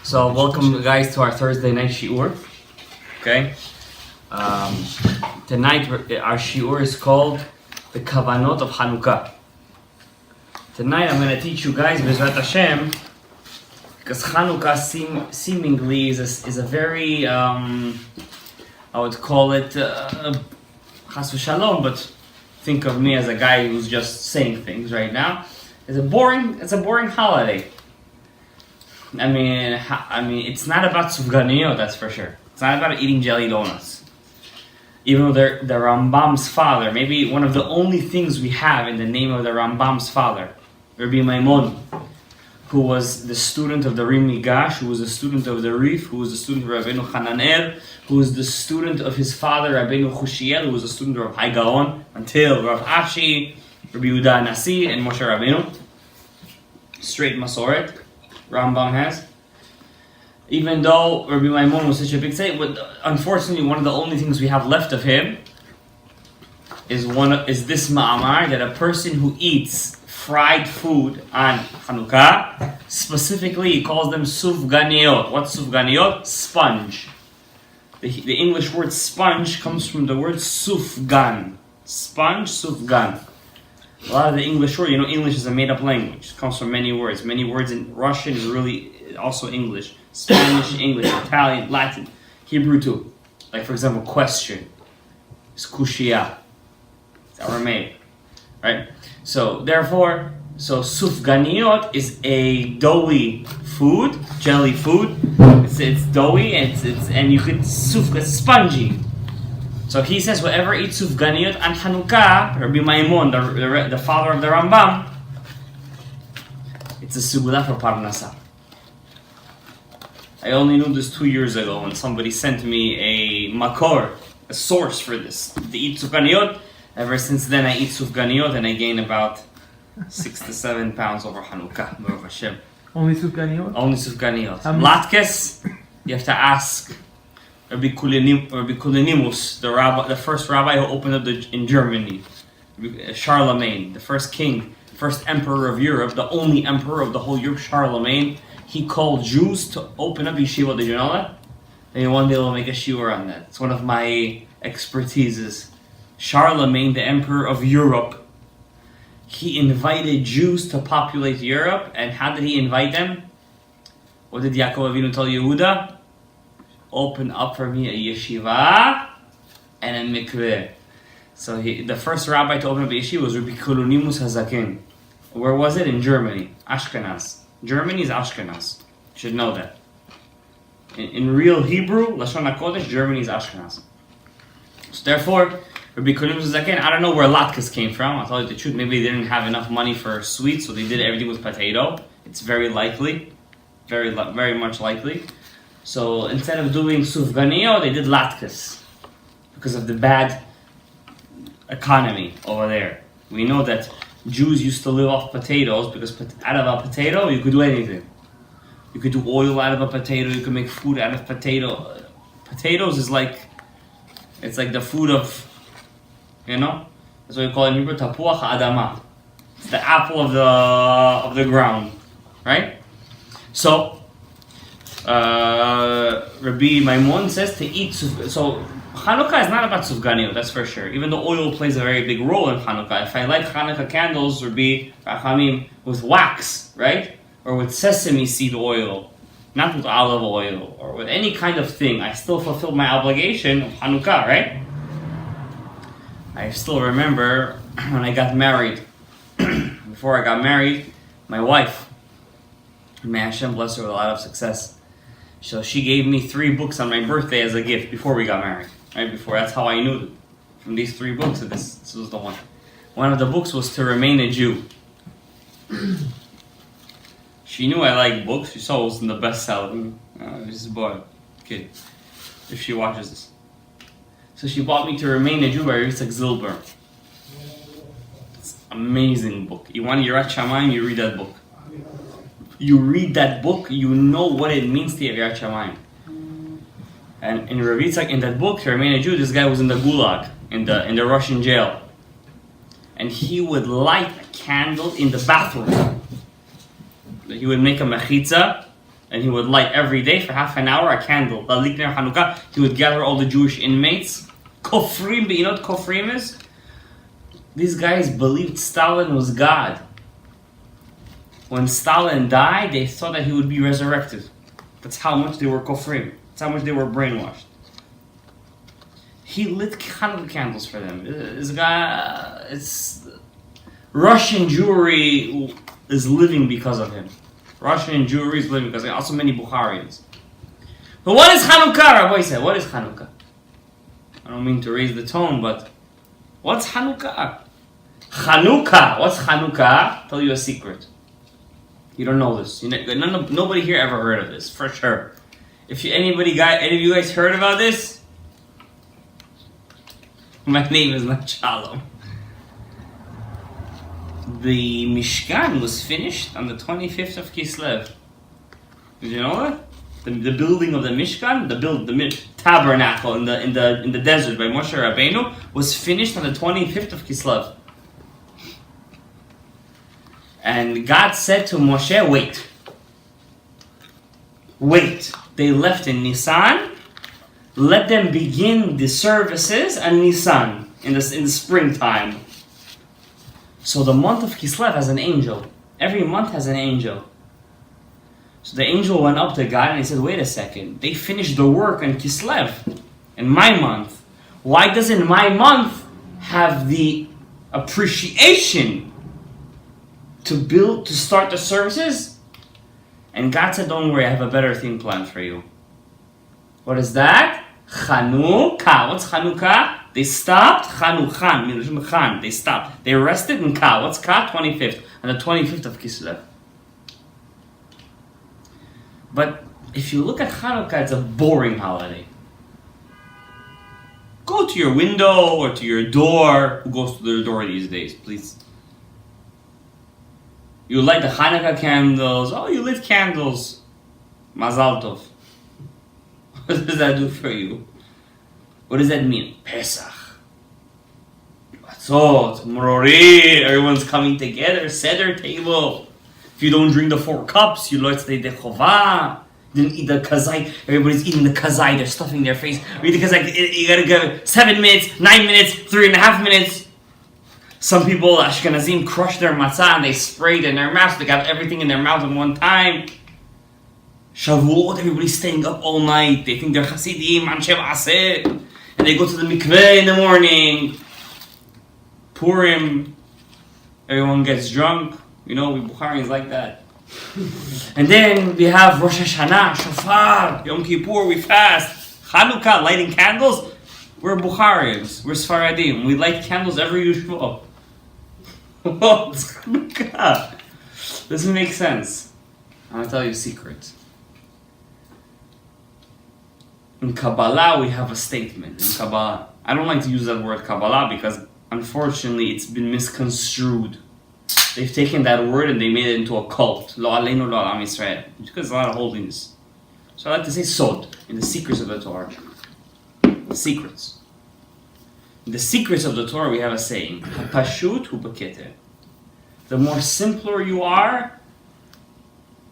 So welcome guys to our Thursday night shiur. Okay. Tonight our shiur is called the Kavanot of Chanukah. Tonight I'm going to teach you guys B'ezrat Hashem, because Chanukah seemingly is a very I would call it Chas v'Shalom, but think of me as a guy who's just saying things right now. It's a boring holiday. I mean, it's not about sufganiyot, that's for sure. It's not about eating jelly donuts. Even though the Rambam's father, maybe one of the only things we have in the name of the Rambam's father, Rabbi Maimon, who was the student of the Rim Migash, who was the student of the Rif, who was the student of Rabbeinu Hananel, who was the student of his father Rabbeinu Chushiel, who was the student of Rabbi Gaon, until Rav Ashi, Rabbi Yehuda Nasi, and Moshe Rabbeinu. Straight Masoret, Rambam has. Even though Rabbi Maimon was such a big tzaddik, but unfortunately one of the only things we have left of him is this ma'amar, that a person who eats fried food on Chanukah, specifically he calls them sufganiyot. What's sufganiyot? Sponge. The English word sponge comes from the word sufgan. Sponge, sufgan. A lot of the English word, English is a made-up language. It comes from many words. Many words in Russian is really also English. Spanish, English, Italian, Latin, Hebrew too. Like for example, question is kushia. It's Aramaic, right? So therefore, sufganiyot is a doughy food, jelly food. It's doughy and you could it's spongy. So he says, whoever eats sufganiyot on Chanukah, Rabbi Maimon, the father of the Rambam, it's a sugulah for parnasa. I only knew this 2 years ago when somebody sent me a makor, a source for this, to eat sufganiyot. Ever since then I eat sufganiyot and I gain about 6 to 7 pounds over Chanukah, Baruch Hashem. Only sufganiyot? Only sufganiyot. Latkes, you have to ask Rabbi Kulinimus, the first rabbi who opened up in Germany, Charlemagne, the first king, first emperor of Europe, the only emperor of the whole Europe, Charlemagne. He called Jews to open up yeshiva. Did you know that? Maybe one day we'll make a shiur on that. It's one of my expertises. Charlemagne, the emperor of Europe, he invited Jews to populate Europe. And how did he invite them? What did Yaakov Avinu tell Yehuda? Open up for me a yeshiva and a mikveh. So the first rabbi to open up a yeshiva was Rabbi Kulinimus Hazaken. Where was it? In Germany. Ashkenaz. Germany is Ashkenaz. You should know that. In real Hebrew, Lashon HaKodesh, Germany is Ashkenaz. So therefore, Rabbi Kulinimus Hazaken, I don't know where latkes came from. I'll tell you the truth. Maybe they didn't have enough money for sweets, so they did everything with potato. It's very likely. Very much likely. So instead of doing sufganiyot, they did latkes because of the bad economy over there. We know that Jews used to live off potatoes because out of a potato you could do anything. You could do oil out of a potato. You could make food out of potato. Potatoes is it's like the food of, that's what we call it in Hebrew, tapuach adama. It's the apple of the ground, right? So Rabbi Maimon says to eat so Chanukah is not about sufganiyot, that's for sure. Even though oil plays a very big role in Chanukah. If I light Chanukah candles, Rabbi Rachamim, with wax, right? Or with sesame seed oil, not with olive oil, or with any kind of thing, I still fulfill my obligation of Chanukah, right? I still remember when I got married. Before I got married, my wife, may Hashem bless her with a lot of success. So she gave me 3 books on my birthday as a gift before we got married. Right before, that's how I knew from these 3 books that this was the one. One of the books was To Remain a Jew. She knew I liked books. She saw it was in the bestseller. This boy, kid, if she watches this. So she bought me To Remain a Jew by Yitzhak Zilber. It's an amazing book. You want Yirat Shamayim, you read that book. You read that book, you know what it means to have Yirat Shamayim. And in Rav Yitzhak, in that book, To Remain a Jew, this guy was in the gulag, in the Russian jail. And he would light a candle in the bathroom. He would make a mechitza And he would light every day for half an hour a candle. He would gather all the Jewish inmates. Kofrim, but you know what Kofrim is? These guys believed Stalin was God. When Stalin died, they thought that he would be resurrected. That's how much they were Kofrim. That's how much they were brainwashed. He lit Hanukkah candles for them. This guy, it's Russian Jewry is living because of him. Russian Jewry is living because of him. Also many Bukharians. But what is Hanukkah? Rabbi said, what is Hanukkah? I don't mean to raise the tone, but what's Hanukkah? Chanukah. What's Chanukah? I'll tell you a secret. You don't know this. Nobody here ever heard of this, for sure. Any of you guys heard about this? My name is R.Shalom. The Mishkan was finished on the 25th of Kislev. Did you know that? The building of the Mishkan, the tabernacle in the desert by Moshe Rabbeinu was finished on the 25th of Kislev. And God said to Moshe, wait. They left in Nisan. Let them begin the services on Nisan in the springtime. So the month of Kislev has an angel. Every month has an angel. So the angel went up to God and he said, wait a second. They finished the work on Kislev, in my month. Why doesn't my month have the appreciation to start the services? And God said, don't worry, I have a better thing planned for you. What is that? Chanukah. What's Chanukah? They stopped. Chanukhan. They stopped. They rested in Ka. What's Ka? 25th. On the 25th of Kislev. But if you look at Chanukah, it's a boring holiday. Go to your window or to your door. Who goes to their door these days, please? You light the Hanukkah candles. Oh, you lit candles. Mazal tov. What does that do for you? What does that mean? Pesach. Matzot, Morori, everyone's coming together, Seder table. If you don't drink the 4 cups, you light the Chovah. Didn't eat the kazai. Everybody's eating the kazai. They're stuffing their face. Read the kazai. You gotta go 7 minutes, 9 minutes, 3.5 minutes. Some people, Ashkenazim, crush their matzah and they spray it in their mouth. They got everything in their mouth at one time. Shavuot, everybody's staying up all night. They think they're Hasidim, Anshe Aseh. And they go to the mikveh in the morning. Purim, everyone gets drunk. You know, we Bukharians like that. And then we have Rosh Hashanah, Shofar, Yom Kippur, we fast. Chanukah, lighting candles. We're Bukharians, we're Sfaradim. We light candles every Yeshua. What's Chanukah? Doesn't make sense. I'm gonna tell you a secret. In Kabbalah, we have a statement. In Kabbalah, I don't like to use that word Kabbalah because unfortunately it's been misconstrued. They've taken that word and they made it into a cult. Lo aleinu lo am Yisrael. Because there's a lot of holiness. So I like to say Sod, in the secrets of the Torah. The secrets. In the secrets of the Torah we have a saying. Pashut hu b'keter. The more simpler you are,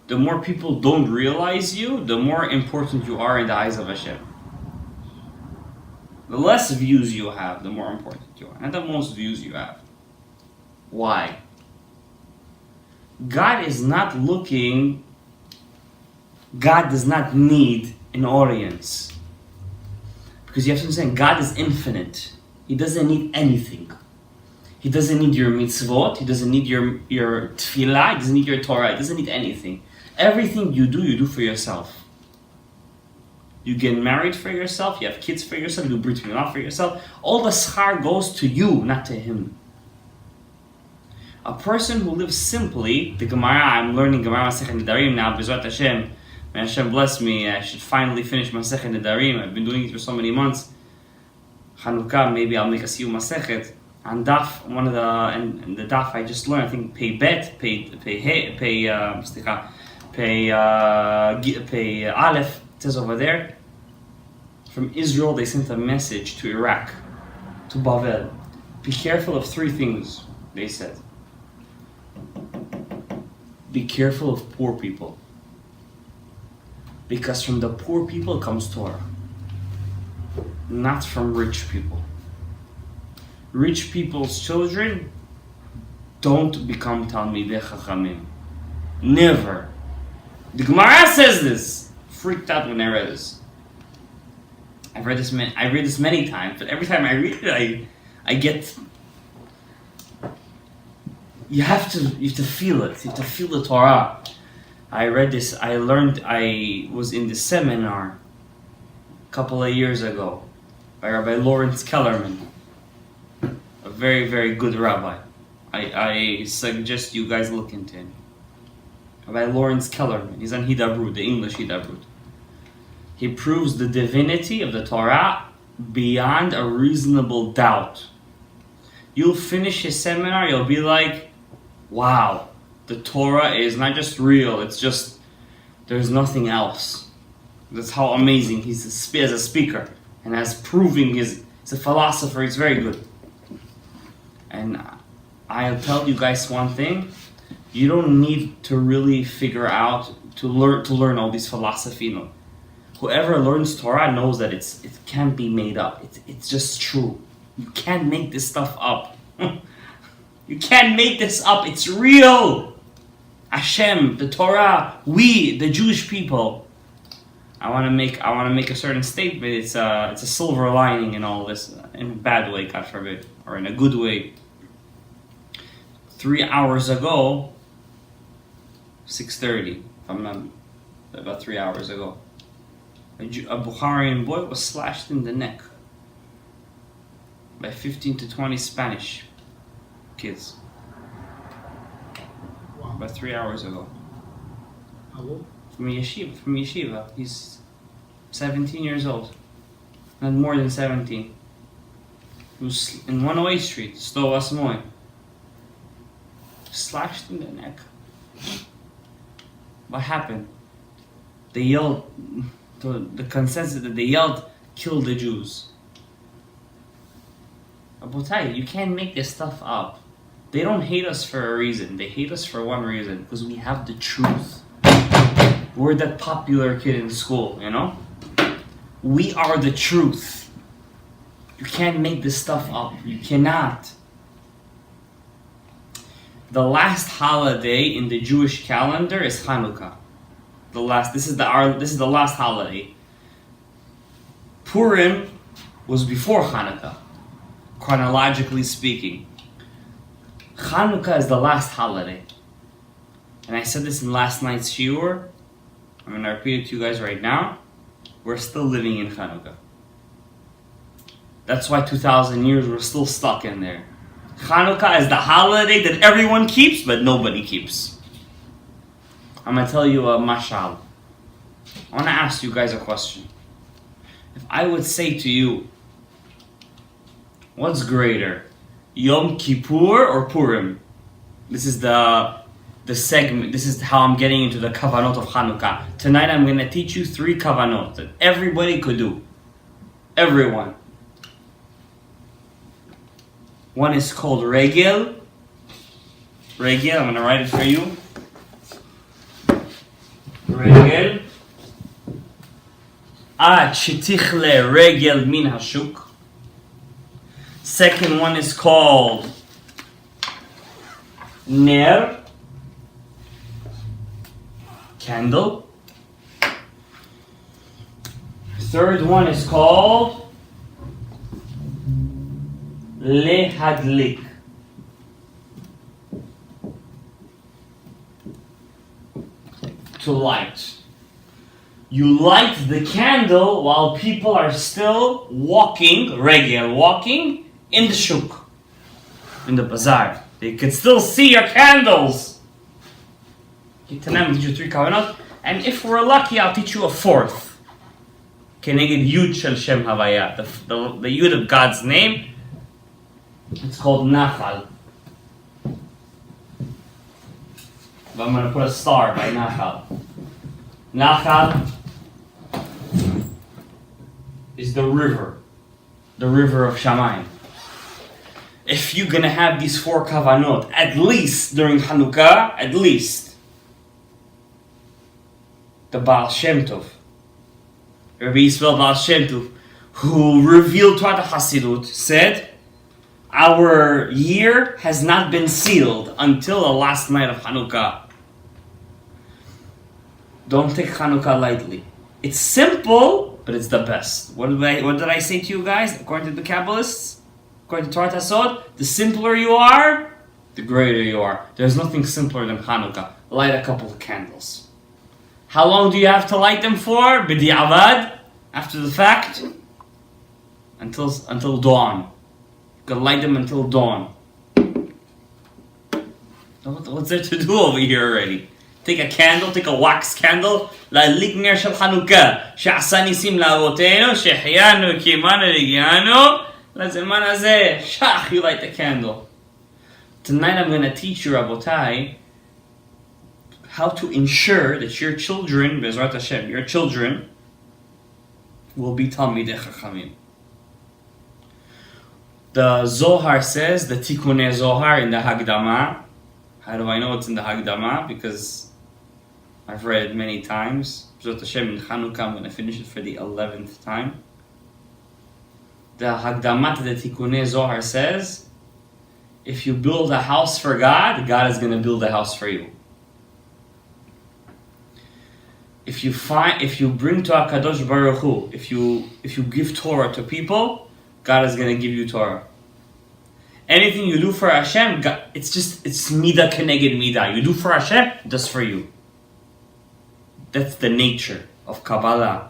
the more people don't realize you, the more important you are in the eyes of Hashem. The less views you have, the more important you are. And the most views you have. Why? God is not looking, God does not need an audience. Because you have to understand, God is infinite. He doesn't need anything. He doesn't need your mitzvot, He doesn't need your tefillah, He doesn't need your Torah, He doesn't need anything. Everything you do for yourself. You get married for yourself, you have kids for yourself, you do brit milah for yourself. All the schar goes to you, not to Him. A person who lives simply, the Gemara, I'm learning Gemara Masechet Nedarim now, B'ezrat Hashem. May Hashem bless me, I should finally finish Masechet Nedarim. I've been doing it for so many months. Chanukah, maybe I'll make a Siyum Masechet. On Daf, and the Daf I just learned, I think Pei Bet, Pei Aleph, it says over there, from Israel they sent a message to Iraq, to Bavel. Be careful of 3 things, they said. Be careful of poor people. Because from the poor people comes Torah, not from rich people. Rich people's children don't become Talmidei Chachamim. Never. The Gemara says this. Freaked out when I read this. I read this many times, but every time I read it, I get. You have to feel it. You have to feel the Torah. I read this. I was in the seminar a couple of years ago by Rabbi Lawrence Kellerman, a very, very good rabbi. I suggest you guys look into him. Rabbi Lawrence Kellerman. He's on Hidabrut, the English Hidabrut. He proves the divinity of the Torah beyond a reasonable doubt. You'll finish his seminar, you'll be like, wow, the Torah is not just real, it's just, there's nothing else. That's how amazing he's as a speaker, and as proving he's a philosopher, he's very good. And I'll tell you guys one thing, you don't need to really figure out, to learn all these philosophy. No. Whoever learns Torah knows that it can't be made up. It's just true. You can't make this stuff up. You can't make this up. It's real. Hashem, the Torah, we, the Jewish people. I want to make a certain statement. It's a silver lining in all this, in a bad way, God forbid, or in a good way. 3 hours ago, 6:30, if I'm not, about 3 hours ago, a Bukharian boy was slashed in the neck by 15 to 20 Spanish kids. Wow. About 3 hours ago. How old? From yeshiva. He's 17 years old. Not more than 17. He was in 108 Street, Sto Asmoy. Slashed in the neck. What happened? They yelled, the consensus that they yelled, kill the Jews. Abotai, you can't make this stuff up. They don't hate us for a reason. They hate us for one reason, because we have the truth. We're that popular kid in school, you know? We are the truth. You can't make this stuff up. You cannot. The last holiday in the Jewish calendar is Chanukah. This is the last holiday. Purim was before Hanukkah, chronologically speaking. Chanukah is the last holiday. And I said this in last night's shiur. I'm going to repeat it to you guys right now. We're still living in Chanukah. That's why 2,000 years we're still stuck in there. Chanukah is the holiday that everyone keeps, but nobody keeps. I'm going to tell you a mashal. I want to ask you guys a question. If I would say to you, what's greater, Yom Kippur or Purim? This is the segment. This is how I'm getting into the Kavanot of Chanukah. Tonight I'm going to teach you 3 Kavanot that everybody could do. Everyone. One is called Regel. Regel, I'm going to write it for you. Regel. Ad shetichle regel min hashuk. Second one is called Ner. Candle. Third one is called Lehadlik. To light. You light the candle while people are still walking in the shuk, in the bazaar. They can still see your candles. Tonight I'll teach you 3 kavanot, and if we're lucky, I'll teach you a 4th. Keneged Yud Shel Shem Havaya, the Yud of God's name. It's called Nachal. But I'm going to put a star by Nachal. Nachal is the river of Shamayim. If you're going to have these 4 kavanot, at least during Hanukkah, at least, the Baal Shem Tov Rabbi Yisrael Baal Shem Tov, who revealed Torah Hasidut, said, our year has not been sealed until the last night of Hanukkah. Don't take Hanukkah lightly. It's simple, but it's the best. What did I say to you guys? According to the Kabbalists, according to Torah Tasod, the simpler you are, the greater you are. There's nothing simpler than Hanukkah. Light a couple of candles. How long do you have to light them for? B'di'avad, after the fact, until dawn. You can light them until dawn. What's there to do over here already? Take a candle, take a wax candle, להדליק נר של חנוכה, שעשה ניסים לאבותינו, שהחיינו, קיימנו, והגיענו, לזמן הזה, shach, you light the candle. Tonight I'm going to teach you, Rabotai, how to ensure that your children, Bezrat Hashem, your children, will be Talmidei Chachamim. The Zohar says, the Tikkunei Zohar in the Hagdama. How do I know it's in the Hagdama? Because I've read it many times. Bezrat Hashem in Chanukah, I'm going to finish it for the 11th time. The Hagdama to the Tikkunei Zohar says, if you build a house for God, God is going to build a house for you. If you bring to HaKadosh Baruch Hu, if you give Torah to people, God is going to give you Torah. Anything you do for Hashem, God, it's midah keneged midah. You do for Hashem, just for you. That's the nature of Kabbalah,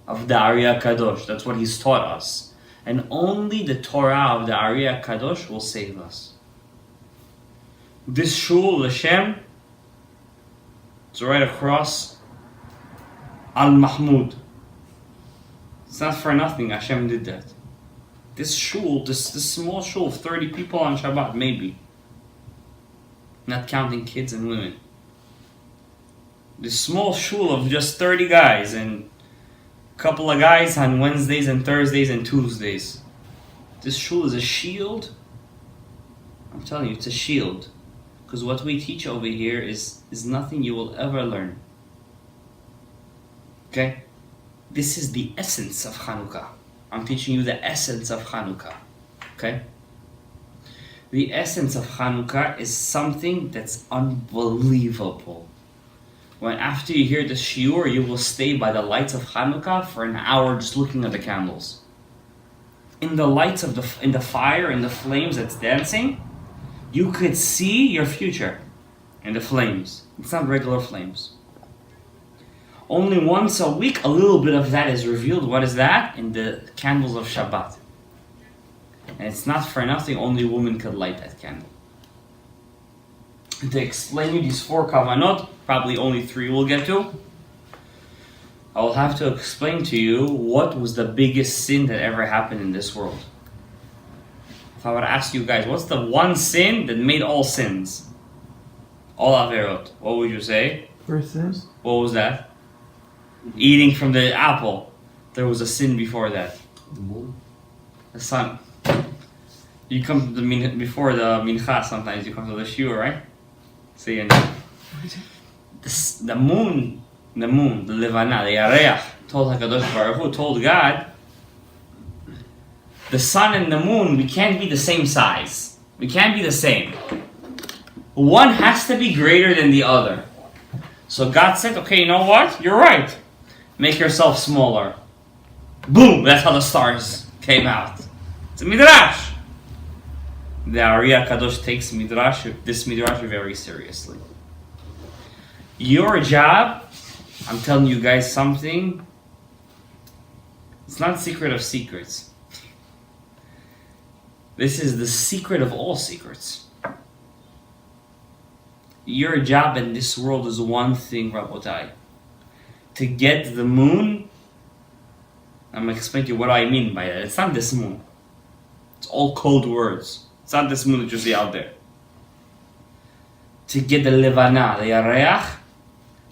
of the Ariya Kadosh. That's what He's taught us. And only the Torah of the Ariya Kadosh will save us. This shul, Hashem, it's right across Al-Mahmud. It's not for nothing Hashem did that. This shul, this small shul of 30 people on Shabbat, maybe. Not counting kids and women. This small shul of just 30 guys and a couple of guys on Wednesdays and Thursdays and Tuesdays. This shul is a shield. I'm telling you, it's a shield. Because what we teach over here is nothing you will ever learn. Okay? This is the essence of Chanukah. I'm teaching you the essence of Chanukah. Okay? The essence of Chanukah is something that's unbelievable. When after you hear the shiur, you will stay by the lights of Chanukah for an hour just looking at the candles. In the lights of in the fire, in the flames that's dancing, you could see your future in the flames. It's not regular flames. Only once a week, a little bit of that is revealed. What is that? In the candles of Shabbat. And it's not for nothing, only women could light that candle. To explain you these 4 kavanot, probably only 3 we'll get to. I will have to explain to you what was the biggest sin that ever happened in this world. If I were to ask you guys, what's the one sin that made all sins? All averot. What would you say? First sin? What was that? Eating from the apple. There was a sin before that. The moon. The sun. You come to the before the mincha sometimes. You come to the shiur, right? See, and the moon, the levana, the yareach, told HaKadosh Baruch Hu, told God, the sun and the moon, we can't be the same size. We can't be the same. One has to be greater than the other. So God said, okay, you know what? You're right. Make yourself smaller. Boom! That's how the stars came out. It's a midrash. The Ariya Kadosh takes this midrash very seriously. Your job, I'm telling you guys something, it's not secret of secrets. This is the secret of all secrets. Your job in this world is one thing, Rabotai. To get the moon, I'm going to explain to you what I mean by that. It's not this moon. It's all code words. It's not this moon that you see out there. To get the levana, the yareach,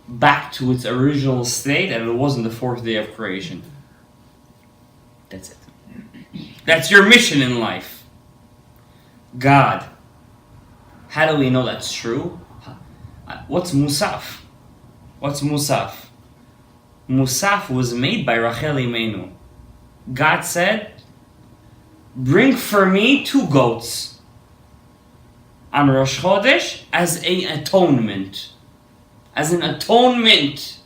back to its original state, and it was on the 4th day of creation. That's it. That's your mission in life. God. How do we know that's true? What's musaf? What's musaf? Musaf was made by Rachel Imenu. God said, bring for me 2 goats on Rosh Chodesh as an atonement. As an atonement.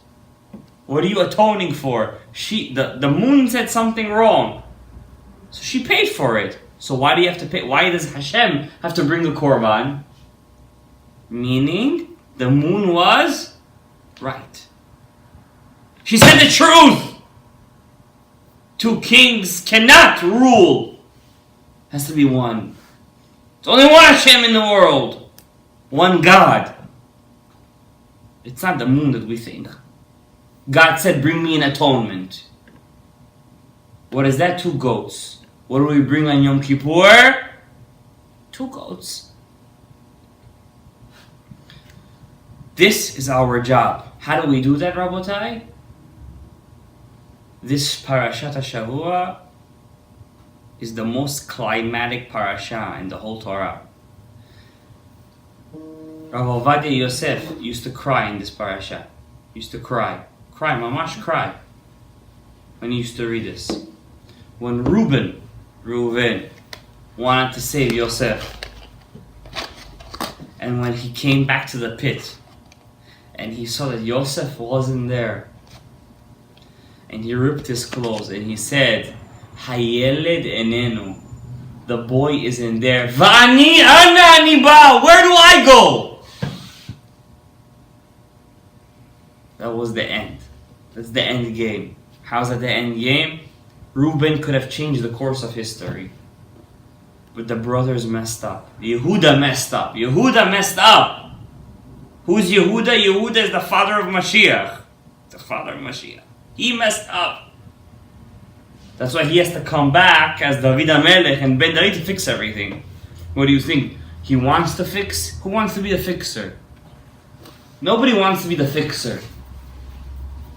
What are you atoning for? The moon said something wrong. So she paid for it. So why do you have to pay? Why does Hashem have to bring a korban? Meaning, the moon was right. She said the truth. 2 kings cannot rule. Has to be one. There's only one Hashem in the world. One God. It's not the moon that we think. God said, bring me an atonement. What is that? 2 goats. What do we bring on Yom Kippur? 2 goats. This is our job. How do we do that, Rabotai? This Parashat HaShavua is the most climatic parasha in the whole Torah. Rav Ovadia Yosef used to cry in this parasha. He used to cry. Cry, mamash cry. When he used to read this. When Reuven wanted to save Yosef. And when he came back to the pit. And he saw that Yosef wasn't there. And he ripped his clothes and he said, Hayeled enenu. The boy isn't there. Vani ana ani ba. Where do I go? That was the end. That's the end game. How's that the end game? Reuben could have changed the course of history. But the brothers messed up. Yehuda messed up. Yehuda messed up. Who's Yehuda? Yehuda is the father of Mashiach. The father of Mashiach. He messed up. That's why he has to come back as David HaMelech and Ben David to fix everything. What do you think? He wants to fix? Who wants to be the fixer? Nobody wants to be the fixer.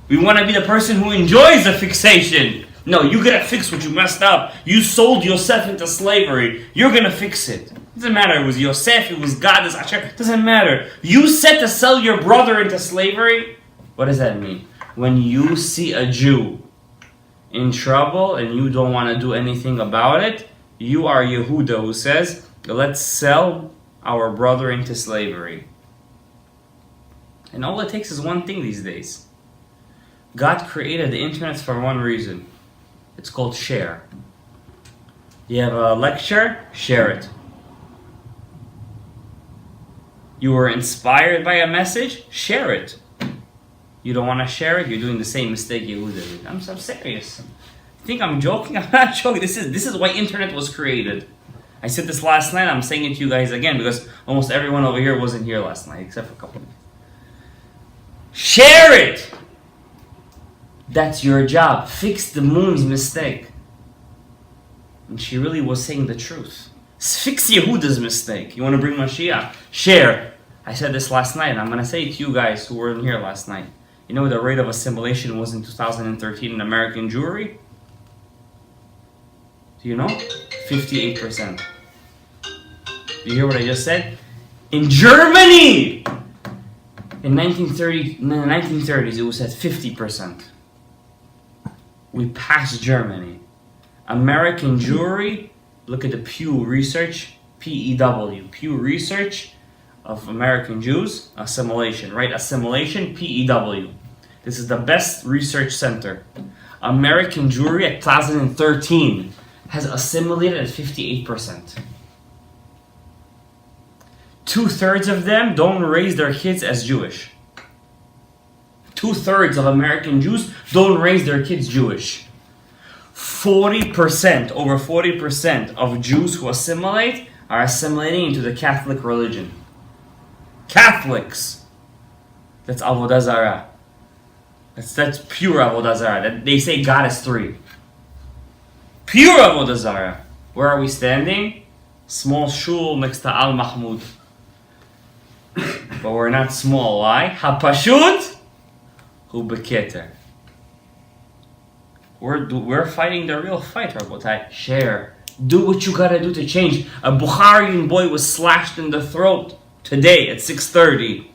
We want to be the person who enjoys the fixation. No, you gotta fix what you messed up. You sold Yosef into slavery. You're gonna fix it. Doesn't matter. It was Yosef, it was God, it was Asher. Doesn't matter. You said to sell your brother into slavery. What does that mean? When you see a Jew in trouble and you don't want to do anything about it, you are Yehuda who says, let's sell our brother into slavery. And all it takes is one thing these days. God created the internet for one reason. It's called share. You have a lecture, share it. You were inspired by a message, share it. You don't want to share it, you're doing the same mistake Yehuda did. I'm serious. You think I'm joking? I'm not joking. This is why internet was created. I said this last night, I'm saying it to you guys again because almost everyone over here wasn't here last night, except for a couple of you. Share it! That's your job. Fix the moon's mistake. And she really was saying the truth. Fix Yehuda's mistake. You want to bring Mashiach? Share. I said this last night, and I'm going to say it to you guys who weren't here last night. You know what the rate of assimilation was in 2013 in American Jewry? Do you know? 58%. Do you hear what I just said? In Germany! In the 1930s, it was at 50%. We passed Germany. American Jewry, look at the Pew Research, P-E-W, Pew Research of American Jews, assimilation, right? Assimilation, P-E-W. This is the best research center. American Jewry at 2013 has assimilated at 58%. 2/3 of them don't raise their kids as Jewish. 2/3 of American Jews don't raise their kids Jewish. 40%, over 40% of Jews who assimilate are assimilating into the Catholic religion. Catholics! That's Avodah Zarah. That's pure Avodah Zarah. They say God is 3. Pure Avodah Zarah. Where are we standing? Small shul next to Al Mahmoud. But we're not small. Why? Hapashut hu beketer. We're fighting the real fight, Rabotai. Share. Do what you gotta do to change. A Bukharian boy was slashed in the throat today at 6:30.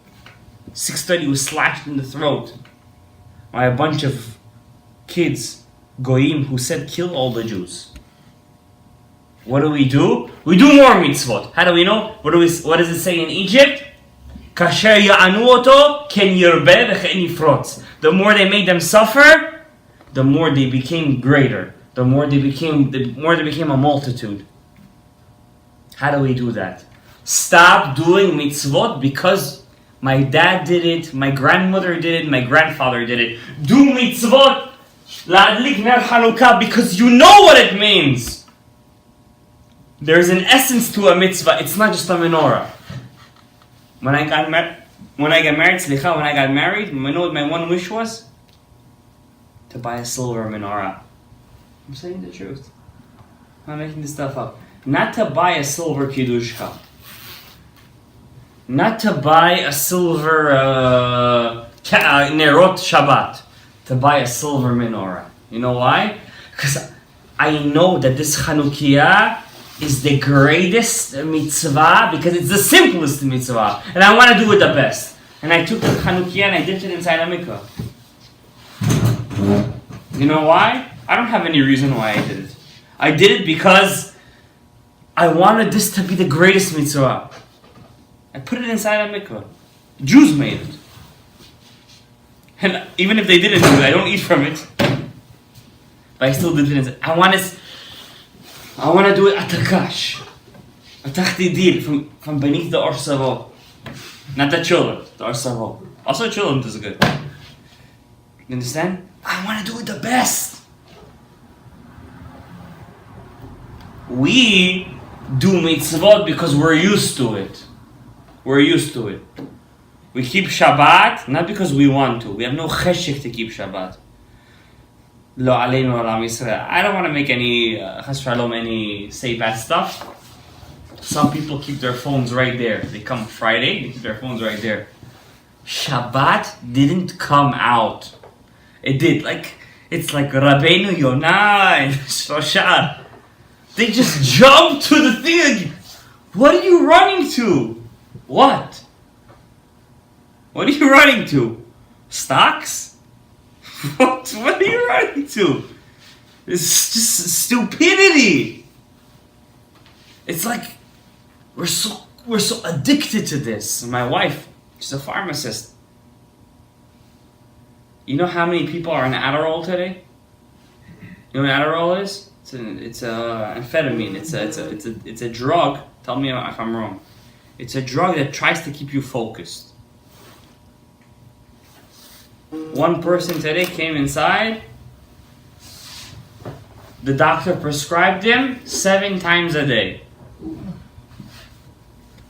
6:30 was slashed in the throat. by a bunch of kids, goyim, who said kill all the Jews. What do? We do more mitzvot. How do we know? What does it say in Egypt? Kasher ya'anu oto ken yirbeh v'chen yifrotz. The more they made them suffer, the more they became greater. The more they became a multitude. How do we do that? Stop doing mitzvot because my dad did it, my grandmother did it, my grandfather did it. Do mitzvot la'adlik ner Chanukah because you know what it means. There's an essence to a mitzvah. It's not just a menorah. When I got married, you know what my one wish was? To buy a silver menorah. I'm saying the truth. I'm not making this stuff up. Not to buy a silver kiddushka. Not to buy a silver nerot Shabbat. To buy a silver menorah. You know why? Because I know that this Chanukiah is the greatest mitzvah because it's the simplest mitzvah. And I want to do it the best. And I took the Chanukiah and I dipped it inside a mikvah. You know why? I don't have any reason why I did it. I did it because I wanted this to be the greatest mitzvah. I put it inside a mikvah. Jews made it. And even if they didn't do it, I don't eat from it. But I still did it inside. I want to do it atakash. Atachtidil, from beneath the R.Shalom. Not the children, the R.Shalom. Also children is good. You understand? I want to do it the best. We do mitzvot because we're used to it. We're used to it. We keep Shabbat not because we want to. We have no cheshek to keep Shabbat. Lo aleinu alam Yisrael. I don't want to make any R.Shalom, any say bad stuff. Some people keep their phones right there. They come Friday, they keep their phones right there. Shabbat didn't come out. It did. It's like Rabbeinu Yonah and Shosha. They just jumped to the thing. What are you running to? What? What are you running to? Stocks? What are you running to? It's just stupidity. It's like we're so addicted to this. My wife, she's a pharmacist. You know how many people are on Adderall today? You know what Adderall is? It's a amphetamine. It's a drug. Tell me if I'm wrong. It's a drug that tries to keep you focused. One person today came inside. The doctor prescribed him 7 times a day.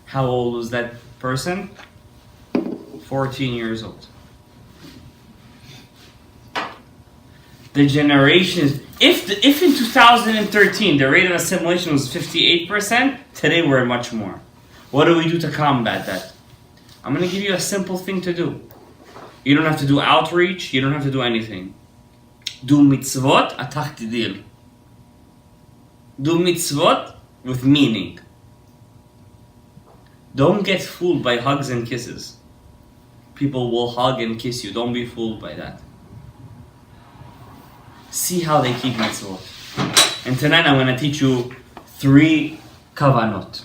How old was that person? 14 years old. The generations, if in 2013 the rate of assimilation was 58%, today we're much more. What do we do to combat that? I'm going to give you a simple thing to do. You don't have to do outreach, you don't have to do anything. Do mitzvot atachtidil. Do mitzvot with meaning. Don't get fooled by hugs and kisses. People will hug and kiss you. Don't be fooled by that. See how they keep mitzvot. And tonight I'm going to teach you 3 kavanot.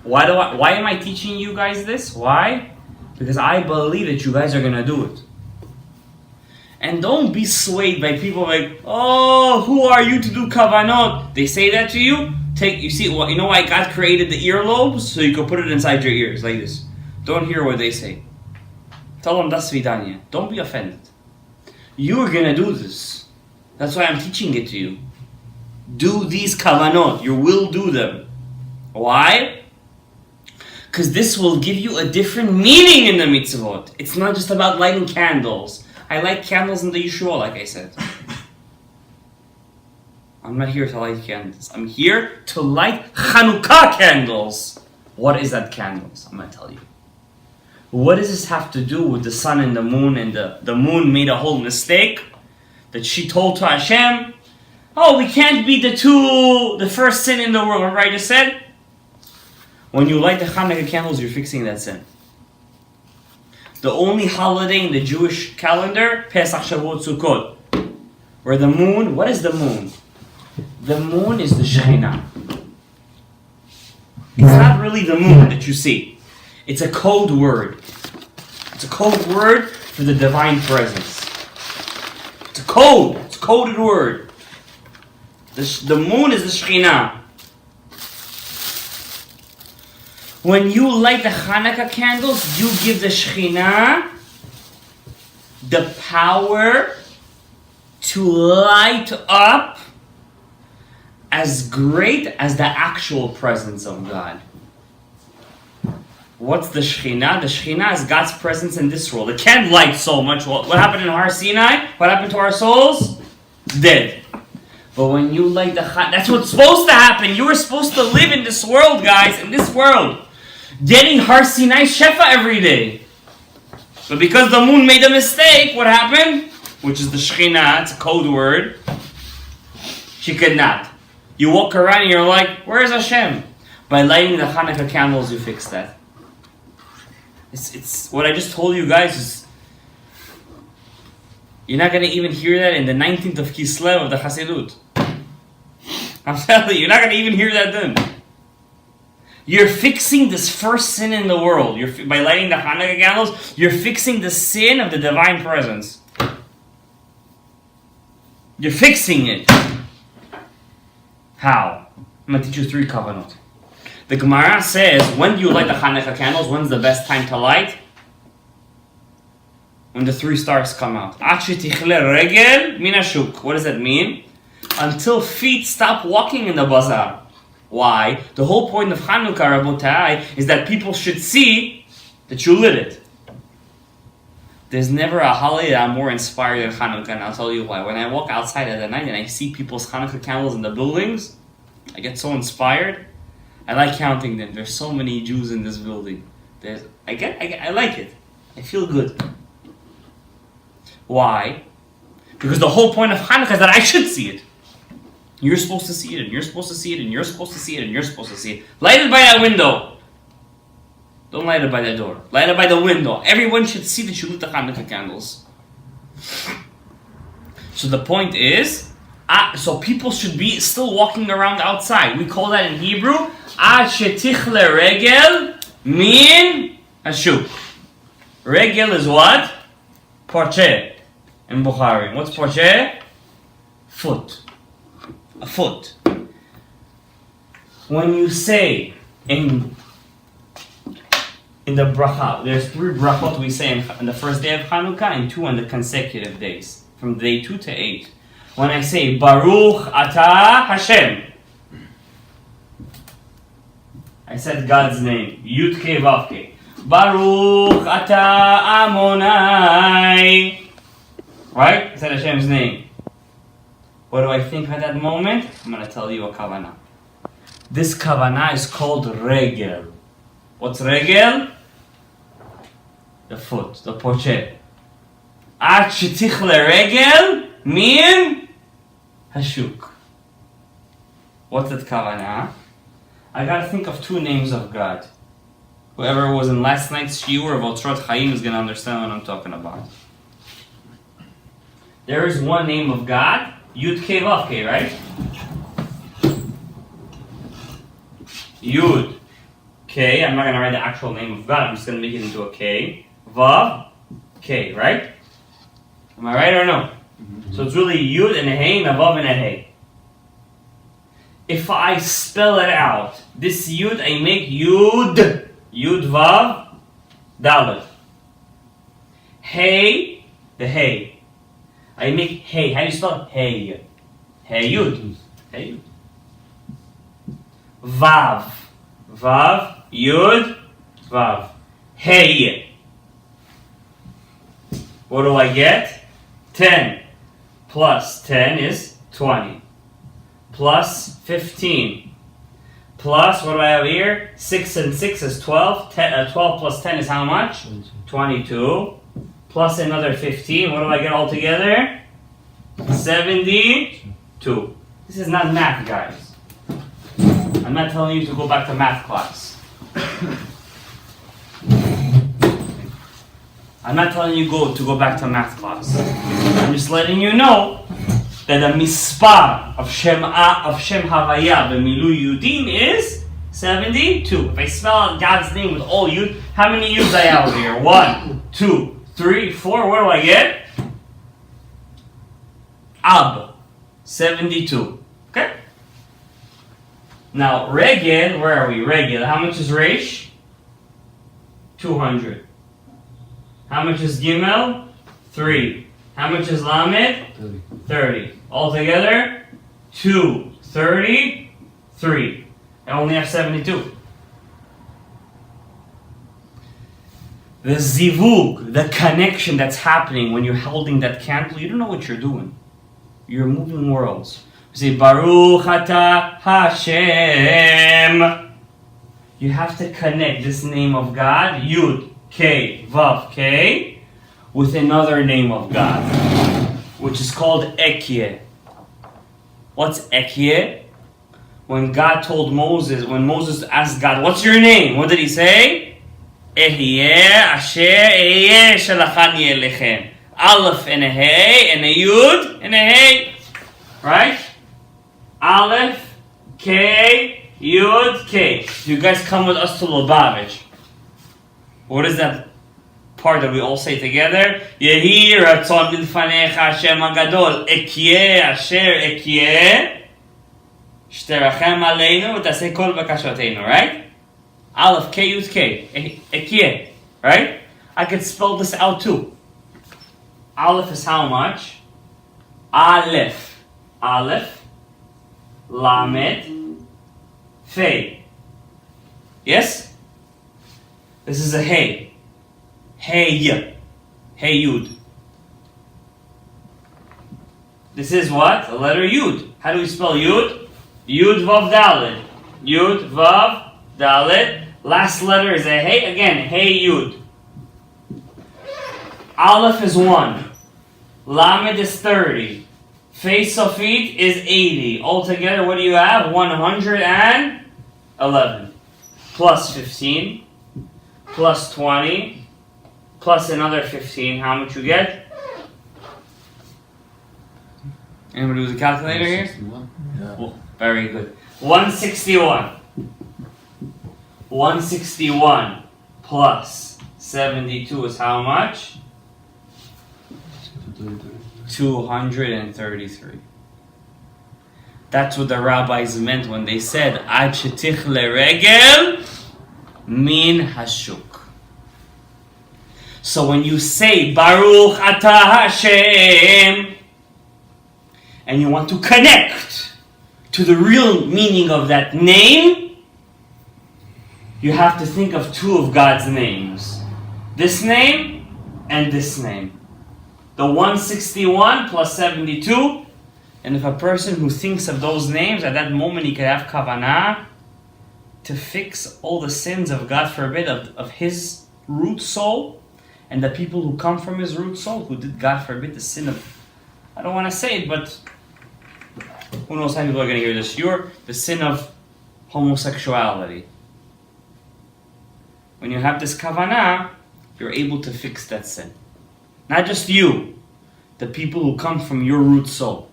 Why am I teaching you guys this? Why? Because I believe that you guys are going to do it. And don't be swayed by people like, oh, who are you to do kavanot? They say that to you. You know why God created the earlobes? So you can put it inside your ears like this. Don't hear what they say. Tell them das vidanya. Don't be offended. You are going to do this. That's why I'm teaching it to you. Do these kavanot. You will do them. Why? Because this will give you a different meaning in the mitzvot. It's not just about lighting candles. I light candles in the Yeshua, like I said. I'm not here to light candles. I'm here to light Chanukah candles. What is that candles? I'm going to tell you. What does this have to do with the sun and the moon? And the moon made a whole mistake that she told to Hashem, oh, we can't be the first sin in the world. Remember I just said? When you light the Chanukah candles, you're fixing that sin. The only holiday in the Jewish calendar, Pesach, Shavuot, Sukkot. Where the moon, what is the moon? The moon is the Shekhinah. It's not really the moon that you see. It's a code word. It's a code word for the divine presence. It's a code. It's a coded word. The moon is the Shekhinah. When you light the Hanukkah candles, you give the Shekhinah the power to light up as great as the actual presence of God. What's the Shekhinah? The Shekhinah is God's presence in this world. It can't light so much. What happened in Har Sinai? What happened to our souls? It's dead. But when you light the Hanukkah, that's what's supposed to happen. You were supposed to live in this world, guys, in this world. Getting Har Sinai Shefa every day. But because the moon made a mistake, what happened? Which is the Shekhinah, it's a code word. She could not. You walk around and you're like, where is Hashem? By lighting the Hanukkah candles, you fix that. It's what I just told you guys is, you're not going to even hear that in the 19th of Kislev of the Hasidut. I'm telling you, you're not going to even hear that then. You're fixing this first sin in the world. By lighting the Hanukkah candles, you're fixing the sin of the divine presence. You're fixing it. How? I'm going to teach you 3 kavanot. The Gemara says, when do you light the Hanukkah candles? When's the best time to light? When the 3 stars come out. What does that mean? Until feet stop walking in the bazaar. Why? The whole point of Hanukkah, Rabotai, is that people should see that you lit it. There's never a holiday that I'm more inspired than Hanukkah, and I'll tell you why. When I walk outside at the night and I see people's Hanukkah candles in the buildings, I get so inspired. I like counting them. There's so many Jews in this building. I like it. I feel good. Why? Because the whole point of Hanukkah is that I should see it. You're supposed to see it, and you're supposed to see it, and you're supposed to see it, and you're supposed to see it. Light it by that window. Don't light it by the door. Light it by the window. Everyone should see that you lit the Hanukkah candles. So the point is, so people should be still walking around outside. We call that in Hebrew, Ad shetichle regel min hashuk. Regel is what? Porche in Bukhari. What's porche? Foot. A foot. When you say in the bracha, there's 3 brachot we say on the first day of Hanukkah and 2 on the consecutive days, from day 2 to 8. When I say Baruch Atah Hashem, I said God's name, Yud Ke Vav Ke. Baruch Atah Amonai. Right? I said Hashem's name. What do I think at that moment? I'm going to tell you a kavanah. This kavanah is called regel. What's regel? The foot, the poche. Ad shetichle regel min hashuk. What's that kavanah? I got to think of 2 names of God. Whoever was in last night's shiur of Otrot Chaim is going to understand what I'm talking about. There is one name of God, Yud Ke Vav Ke, right? Yud K. I'm not going to write the actual name of God. I'm just going to make it into a K. Vav K, right? Am I right or no? Mm-hmm. So it's really Yud and a Hey and a Vav and a Hey. If I spell it out, this Yud I make Yud. Yud Vav Dalet. Hey, the Hey. I make Hey. How do you spell it? Hey. Hey Yud. Hey Yud. Vav. Vav. Yud. Vav. Hey. What do I get? 10 plus 10 is 20. Plus 15. Plus, what do I have here? 6 and 6 is 12. 12 plus 10 is how much? 22. Plus another 15. What do I get all together? 72. This is not math, guys. I'm not telling you to go back to math class. I'm not telling you to go back to math class. I'm just letting you know that the mispar of Shem Havaya b'Milui Yudim is 72. If I spell out God's name with all Yud, how many Yuds I have over here? 1, 2, 3, 4. What do I get? Ab. 72. Okay? Now, Regel, where are we? Regel. How much is Reish? 200. How much is Gimel? 3. How much is Lamed? 30. Altogether, 233. I only have 72. The zivug, the connection that's happening when you're holding that candle, you don't know what you're doing. You're moving worlds. You say, Baruch Ata Hashem. You have to connect this name of God, Yud, K, Vav, K, with another name of God, which is called Ekyeh. What's Ekyeh? When God told Moses, when Moses asked God, what's your name? What did he say? Ehyeh asher ehyeh shalachani elechem. Aleph and a hey, and a yud, and a hey. Right? Aleph, K, Yud, K. You guys come with us to Lubavitch. What is that part that we all say together? Yehi ratzon milfanecha Hashem hagadol. Ekyeh asher ekyeh. Shterachem aleinu v'taseh kol bakashoteinu. Right? Aleph, K, Yud, K. Ekyeh. Right? I could spell this out too. Aleph is how much? Aleph. Aleph. Lamed. Fei. Yes? This is a hey. Hey. Hey Yud. This is what? A letter Yud. How do we spell Yud? Yud Vav Dalet. Yud Vav Dalet. Last letter is a hey. Again, hey Yud. Aleph is 1. Lamed is 30. Fei Sofit is 80. Altogether, what do you have? 111. Plus 15. Plus 20. Plus another 15. How much you get? Anybody with a calculator here? 161. Yeah. Well, very good. 161. 161 plus 72 is how much? 233. That's what the rabbis meant when they said Ad shetich leregel min hashuk. So when you say Baruch Ata Hashem and you want to connect to the real meaning of that name, you have to think of two of God's names. This name and this name. The 161 plus 72. And if a person who thinks of those names, at that moment he could have kavanah to fix all the sins of, God forbid, of his root soul and the people who come from his root soul who did, God forbid, the sin of, I don't want to say it, but who knows how people are going to hear this shiur, the sin of homosexuality. When you have this kavanah, you're able to fix that sin. Not just you, the people who come from your root soul.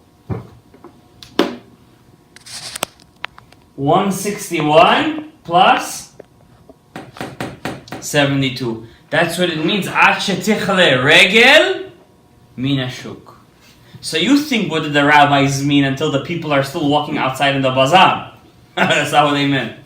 161 plus 72. That's what it means. Ad shetichle regel min hashuk. So you think what did the rabbis mean until the people are still walking outside in the bazaar? That's not what they meant.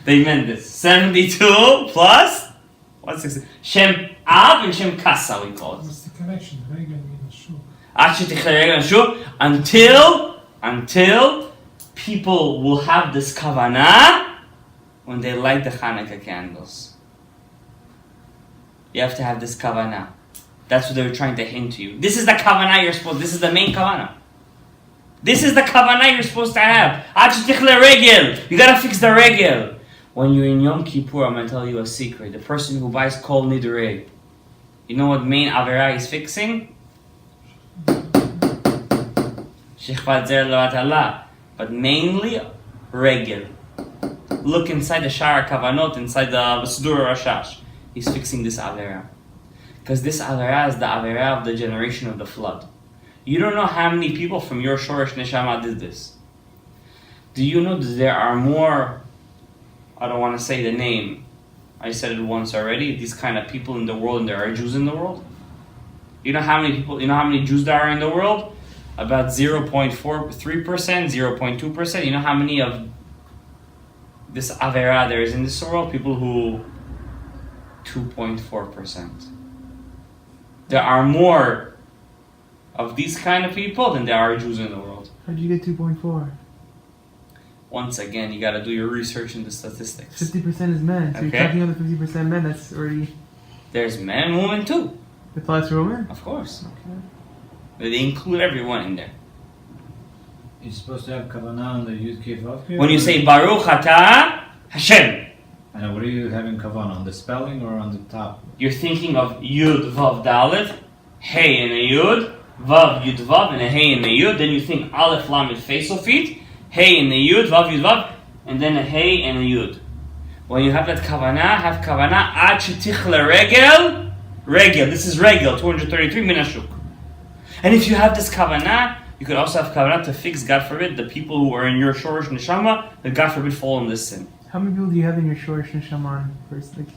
They meant this. 72 plus 160. Shem Ab and Shem Kasa we call it. What's the connection? Regel min hashuk. Ad shetichle regel min hashuk. Until people will have this kavanah when they light the Hanukkah candles. You have to have this kavanah. That's what they were trying to hint to you. This is the kavanah you're supposed. This is the main kavanah. This is the kavanah you're supposed to have. Ad shetichle regel. You gotta fix the regel. When you're in Yom Kippur, I'm gonna tell you a secret. The person who buys kol nidrei, you know what main avera is fixing? Shechvat zer levat Allah. But mainly regel. Look inside the Shara Kavanot, inside the V'Sidur Rashash. He's fixing this avera. Because this Avera is the Avera of the generation of the flood. You don't know how many people from your Shoresh Neshama did this. Do you know that there are more, I don't want to say the name, I said it once already, these kind of people in the world, and there are Jews in the world? You know how many people, you know how many Jews there are in the world? About 0.43%, 0.2%. You know how many of this Avera there is in this world? People who, 2.4%. There are more of these kind of people than there are Jews in the world. How'd you get 2.4? Once again, you got to do your research into statistics. 50% is men, so Okay. you're talking about the 50% men, that's already... There's men and women too, The plus women? of course. Okay. They include everyone in there. You're supposed to have Kavanah on the Yud Kei Vav here? When you say Baruch Atah Hashem, And what are you having Kavanah? On the spelling or on the top? you're thinking of Yud Vav Dalet, Hey and a Yud, Vav Yud Vav and a Hey and a Yud. Then you think Aleph Lamed Face of it, Hey and a Yud, Vav Yud Vav, and then a Hey and a Yud. When you have that Kavanah, have Kavanah Ad Shetichle Regel, Regel. This is Regel 233 Minashuk. And if you have this Kavanah, you could also have Kavanah to fix, God forbid, the people who are in your Shoresh Neshama, that God forbid fall in this sin. How many people do you have in your Shoresh Neshaman first? Like,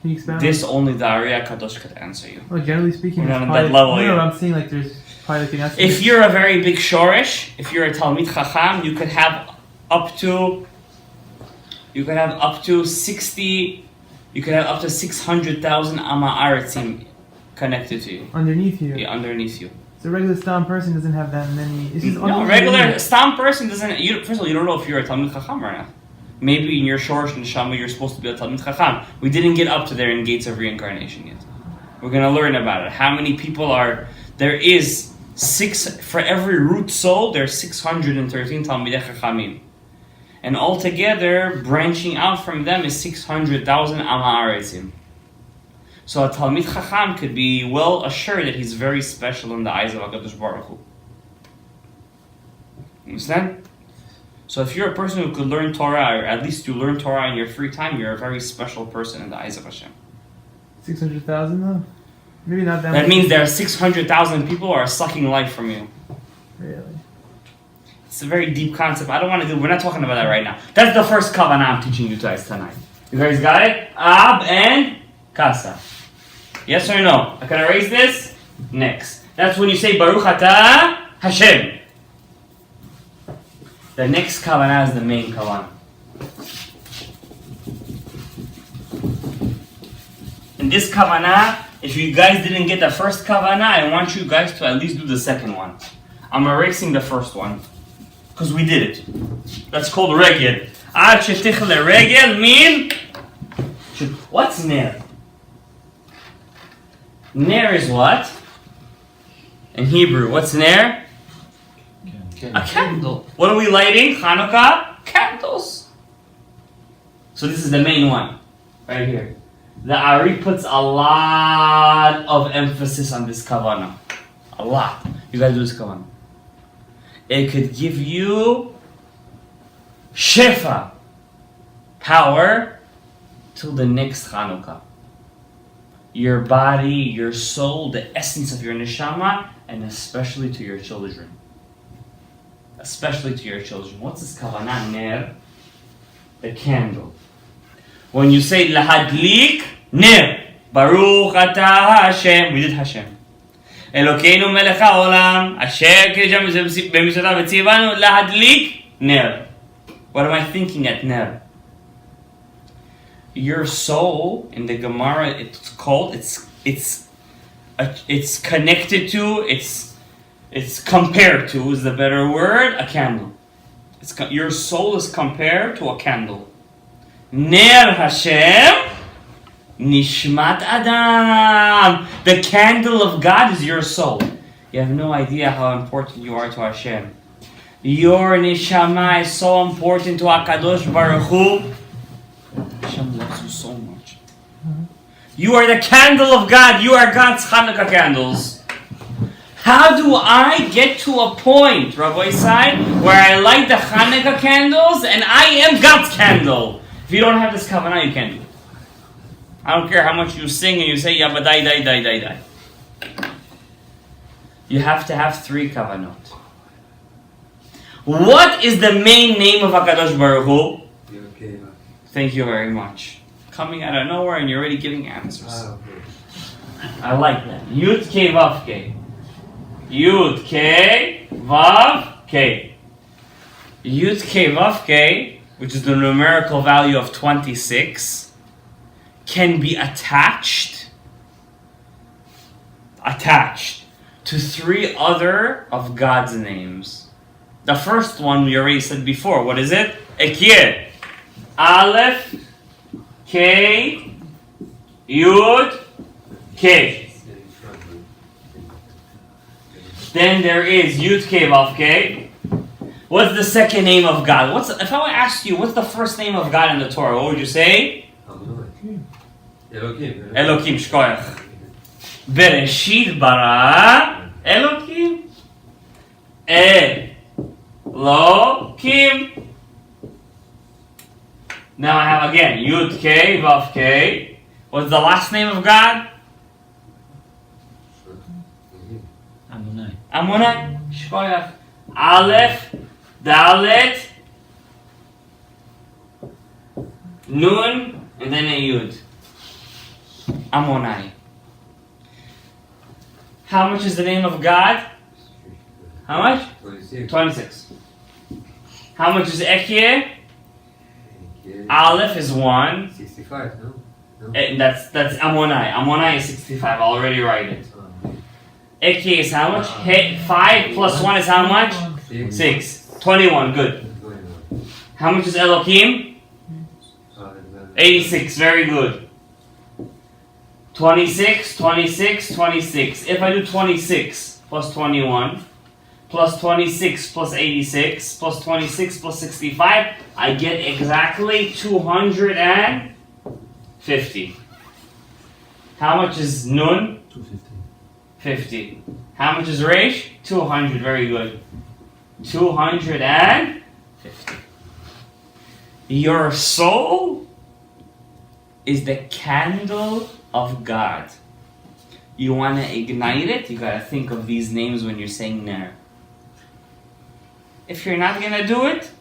can you expound? This only the Ariya Kadosh could answer you. Well, generally speaking, We're not it's on that probably- level no, yet. I'm saying like there's probably like an estimate. If you're a very big Shoresh, if you're a Talmid Chacham, you could have up to 60, you could have up to 600,000 Ama Aratzim connected to you. Underneath you. Yeah, underneath you. So a regular stam person doesn't have that many. It's just No, underneath regular you. Stam person doesn't. First of all, you don't know if you're a Talmid Chacham or not. Maybe in your Shoresh Neshama you're supposed to be a Talmid Chacham. We didn't get up to there in Gates of Reincarnation yet. We're gonna learn about it. How many people are there? Is for every root soul. There's 613 Talmidei Chachamim, and altogether branching out from them is 600,000 Ama Aratzim. So a Talmid Chacham could be well assured that he's very special in the eyes of HaKadosh Baruch Hu. Understand? So if you're a person who could learn Torah, or at least you learn Torah in your free time, you're a very special person in the eyes of Hashem. 600,000 though? Maybe not that That much. means there are 600,000 people who are sucking life from you. Really? It's a very deep concept. I don't want to do. We're not talking about that right now. That's the first kavanah I'm teaching you guys tonight. You guys got it? Ab and Kasa. Yes or no? I can erase this. Next. That's when you say Baruch Atah Hashem. The next kavanah is the main kavanah. In this kavanah, if you guys didn't get the first kavanah, I want you guys to at least do the second one. I'm erasing the first one because we did it. That's called regel. Ad shetichle regel mean. What's ner? Ner is what? In Hebrew, what's ner? A candle. What are we lighting? Chanukah? Candles. So this is the main one, right here. The Ari puts a lot of emphasis on this kavanah. A lot. You gotta do this kavanah. It could give you shefa, power, till the next Chanukah. Your body, your soul, the essence of your neshama, and especially to your children. Especially to your children. What's this kavanah? Ner, the candle. When you say lahadlik ner, Baruch Atah Hashem, we did Hashem. Elokeinu melech haolam, asher kidam b'mitzvotav v'tzivanu lahadlik ner. What am I thinking at ner? Your soul in the Gemara, it's called. It's connected to. It's compared to is the better word. A candle. Your soul is compared to a candle. Ner Hashem, Nishmat Adam. The candle of God is your soul. You have no idea how important you are to Hashem. Your neshama is so important to HaKadosh Baruch Hu. Hashem loves you so much. You are the candle of God. You are God's Chanukah candles. How do I get to a point, Rabbi Isai, where I light the Chanukah candles and I am God's candle? If you don't have this kavanah, you can't do it. I don't care how much you sing and you say Yabadai Dai Dai Dai Dai. You have to have 3 kavanot. What is the main name of HaKadosh Baruch Hu? Thank you very much. Coming out of nowhere and you're already giving answers. I like that. Yud K Vav K. Yud K Vav K. Yud K Vav K, which is the numerical value of 26, can be attached to 3 other of God's names. The first one we already said before. What is it? Ekye. Aleph K Yud K. Then there is Yud K Vav K. What's the second name of God? If I ask you, what's the first name of God in the Torah? What would you say? Elokim. Shkoyach. Bereshit bara Elokim. Elokim. Now I have again Yud K Vav K. What's the last name of God? Amonai. Shkoyach. Aleph, Dalet, Nun, and then a Yud. Amonai. How much is the name of God? How much? 26. How much is Ekye? Aleph is 1. 65, no? That's Amonai. Amonai is 65. I'll already write it. Ekye is how much? 5 plus 1 is how much? 6. 21. Good. How much is Elohim? 86. Very good. 26, 26, 26. If I do 26 plus 21 plus 26 plus 86 plus 26 plus 65, I get exactly 250. How much is Nun? 50. How much is Reish? 200. Very good. 250. Your soul is the candle of God. You want to ignite it? You got to think of these names when you're saying Ner. If you're not going to do it,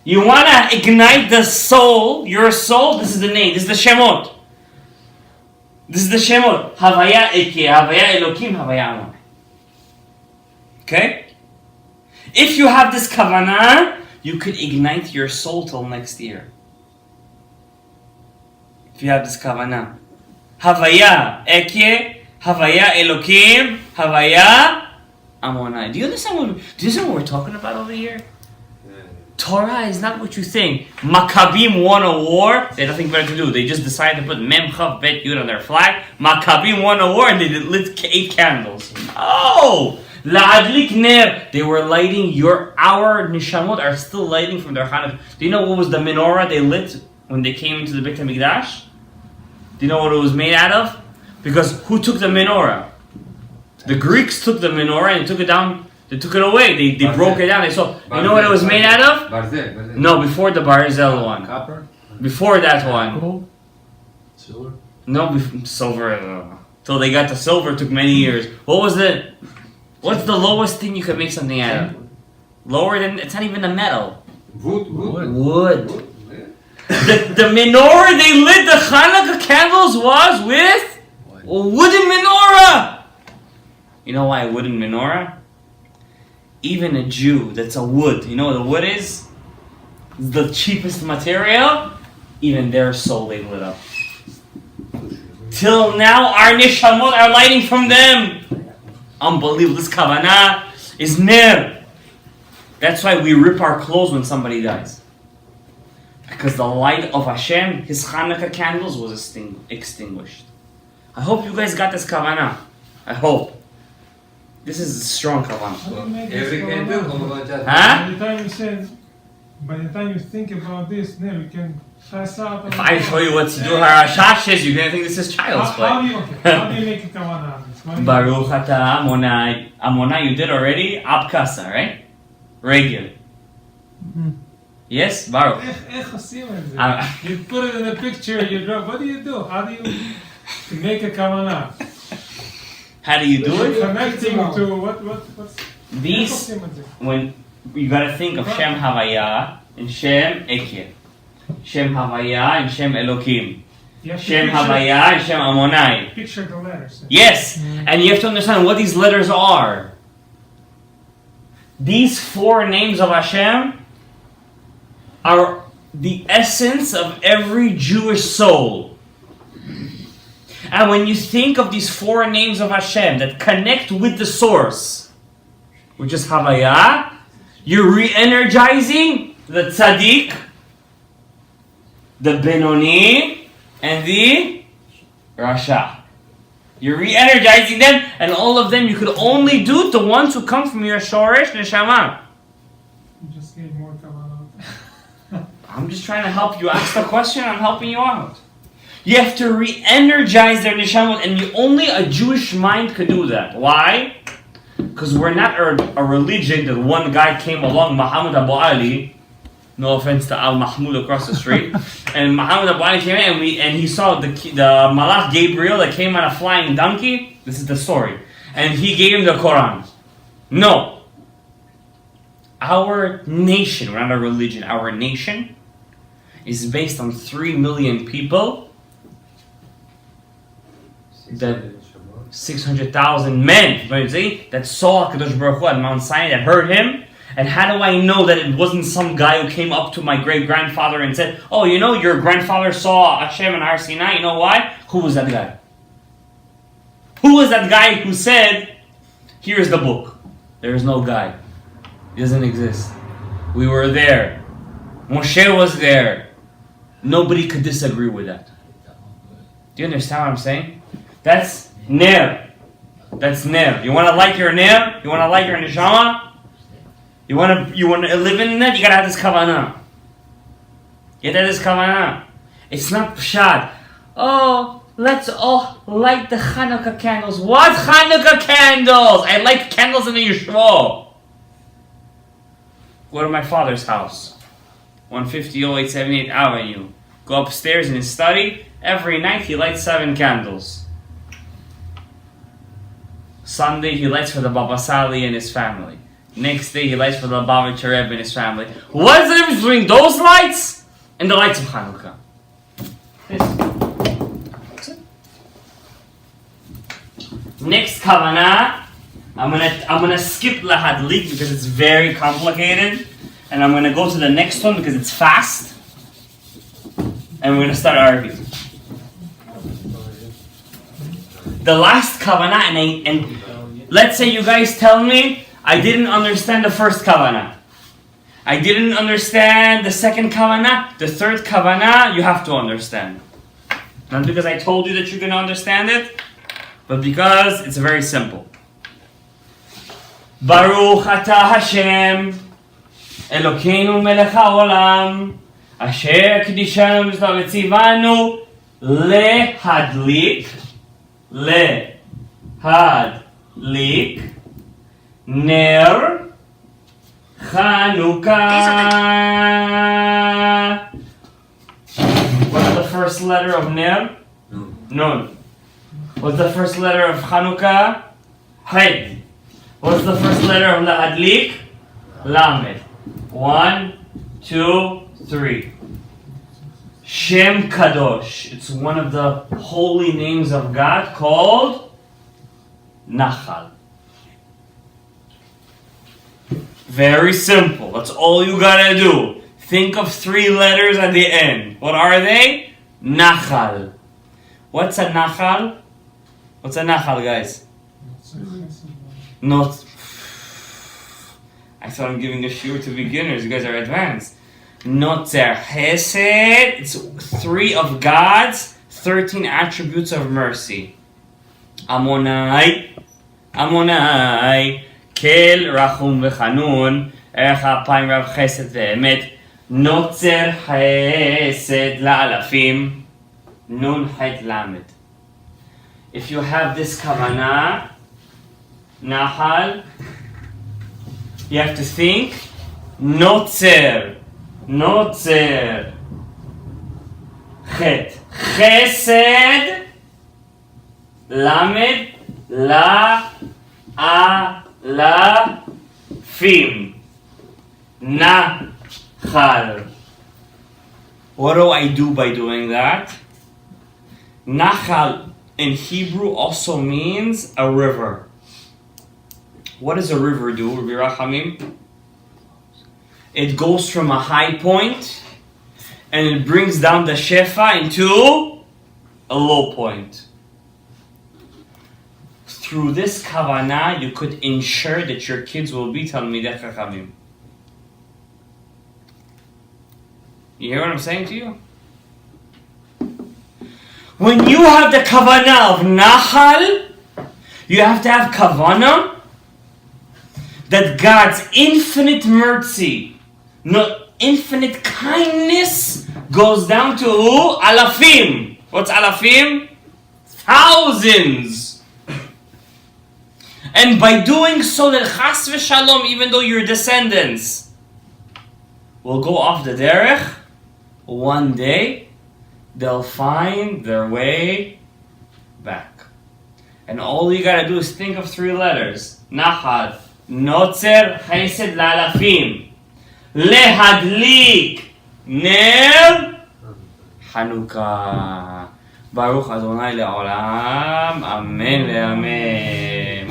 you want to ignite the soul, your soul. This is the name. This is the Shemot. This is the Shemot. Havaya Eke, Havaya Elokim, Havaya Amonai. Okay? If you have this kavanah, you could ignite your soul till next year. If you have this kavanah. Havaya Eke, Havaya Elokim, Havaya Amonai. Do you understand what we're talking about over here? Torah is not what you think. Maccabim won a war. They had nothing better to do. They just decided to put Mem Chav Bet Yud on their flag. Maccabim won a war and they lit 8 candles. Oh! La'adlik ner. They were lighting our nishamot are still lighting from their Hanukkah. Do you know what was the menorah they lit when they came into the Beit HaMikdash? Do you know what it was made out of? Because who took the menorah? The Greeks took the menorah and took it down. They took it away. They broke it down. They saw. You know what it was made out of? Barzel. No, before the Barzel one. Copper? Before that one. Gold. Silver? No, silver. Till they got the silver took many years. What's the lowest thing you could make something out of? Lower than, it's not even a metal. Wood. The menorah they lit the Hanukkah candles was with a wooden menorah. You know why a wooden menorah? Even a Jew that's a wood, you know what the wood is? It's the cheapest material. Even their soul they lit up. Till now, our nishamot are lighting from them. Unbelievable. This kavanah is ner. That's why we rip our clothes when somebody dies. Because the light of Hashem, His Hanukkah candles, was extinguished. I hope you guys got this kavanah. I hope. This is a strong kavanah. Every candle, Huh? By the time you think about this, then we can pass out. If I show you what Sidur HaRashash is, you're going to think this is child's play. How do you make a kavanah? Baruch Ata Amonai. Amonai you did already. Abkasa, right? Regular. Yes, Baruch. איך עושים את זה? Uh, You put it in a picture, you draw. What do? How do you make a kavanah? How do you do it? Connecting to what's... איך These, עושים את זה? when you gotta think of Shem Havaya and Shem Ekev. Shem Havaya and Shem Elokim. You have to Shem picture- Havaya and Shem Amonai. Picture the letters. Yes, and you have to understand what these letters are. These 4 names of Hashem are the essence of every Jewish soul. And when you think of these 4 names of Hashem that connect with the source, which is Havaya, you're re-energizing the Tzaddik, the Benoni, and the Rasha. You're re-energizing them, and all of them you could only do the ones who come from your Shoresh Neshama. You just gave more kavanot. I'm just trying to help you ask the question, I'm helping you out. You have to re-energize their Neshama, and only a Jewish mind could do that. Why? Because we're not a religion that one guy came along, Muhammad Abu Ali, no offense to Al Mahmoud across the street, and Muhammad Abu Ali came in and he saw the Malach Gabriel that came on a flying donkey. This is the story. And he gave him the Quran. No. Our nation, we're not a religion, our nation is based on 3 million people, that 600,000 men, that saw HaKadosh Baruch Hu at Mount Sinai, that heard him. And how do I know that it wasn't some guy who came up to my great-grandfather and said, oh, you know, your grandfather saw Hashem and Har Sinai, you know why? Who was that guy? Who was that guy who said, here's the book? There is no guy. It doesn't exist. We were there. Moshe was there. Nobody could disagree with that. Do you understand what I'm saying? That's Ner. That's Ner. You want to like your Ner? You want to like your Neshama? You want to live in that? You gotta have this kavanah. You gotta have this kavanah. It's not pshat. Oh, let's all light the Chanukah candles. What Chanukah candles? I light candles in the yeshiva. Go to my father's house, 150-0878 Avenue. Go upstairs in his study. Every night he lights 7 candles. Sunday he lights for the Baba Sali and his family. Next day he lights for the Bavitcher Rebbe and his family. What is the difference between those lights and the lights of Hanukkah? That's it. Next kavanah, I'm gonna skip lahadlik because it's very complicated, and I'm gonna go to the next one because it's fast, and we're gonna start arguing. The last kavanah, and let's say you guys tell me I didn't understand the first kavanah. I didn't understand the second kavanah. The third kavanah, you have to understand. Not because I told you that you're going to understand it, but because it's very simple. Baruch atah Hashem, Elokeinu melech haolam, asher kidishanu v'tzivanu lehadlik, Ner Chanukah. What's the first letter of Ner? Nun. What's the first letter of Chanukah? Het. What's the first letter of Lahadlik? Lamed. 1, 2, 3. Shem Kadosh. It's one of the holy names of God called Nachal. Very simple. That's all you gotta do. Think of 3 letters at the end. What are they? Nachal. What's a Nachal? What's a Nachal, guys? Not. I thought I'm giving a shiur to beginners. You guys are advanced. Notzer Hesed. It's 3 of God's 13 attributes of mercy. Amonai. Amonai. Kel Rachum V'Chanun, Erech Ha'apayim Rav Chesed Ve'emet, Notzer Chesed La'alafim, Nun Het Lamed. If you have this kavanah, Nahal, you have to think, Notzer, נוצר. ח' חסד, למד, לאלפים. נחל. What do I do by doing that? Nachal in Hebrew also means a river. What does a river do, Rabbi Rachamim? It goes from a high point and it brings down the shefa into a low point. Through this kavanah, you could ensure that your kids will be Talmidei Chachamim. You hear what I'm saying to you? When you have the kavanah of Nahal, you have to have kavanah that God's infinite mercy, infinite kindness goes down to alafim. What's alafim? Thousands. And by doing so, that chas v'shalom, even though your descendants will go off the derech, one day they'll find their way back. And all you gotta do is think of 3 letters. Nachal, notzer, chesed, la'alafim. Lehadlik, ner, Chanukah. Baruch Adonai le'olam. Amen ve'amen.